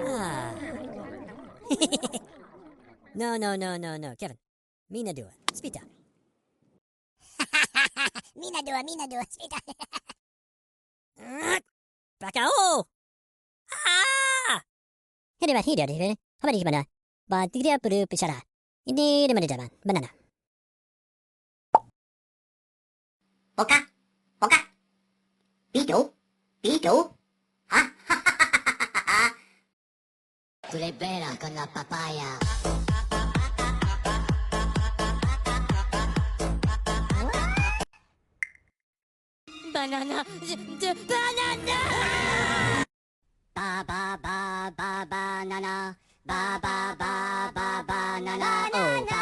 Ah. No, no, no, no, no. Kevin. Mina dua. Spita. Mina dua, spita. Pakao! Ah! Hidi bat hidi hidi. Hamadi mana? Ba tigria puru pisara. Ini mana jaman? Banana. Oka, oka. Pitu, pitu. Ha, ha, ha, ha, ha, ha. Tu le bella con la papaya. Banana. Banana! Ba ba ba ba banana. Ba ba ba ba banana. Oh,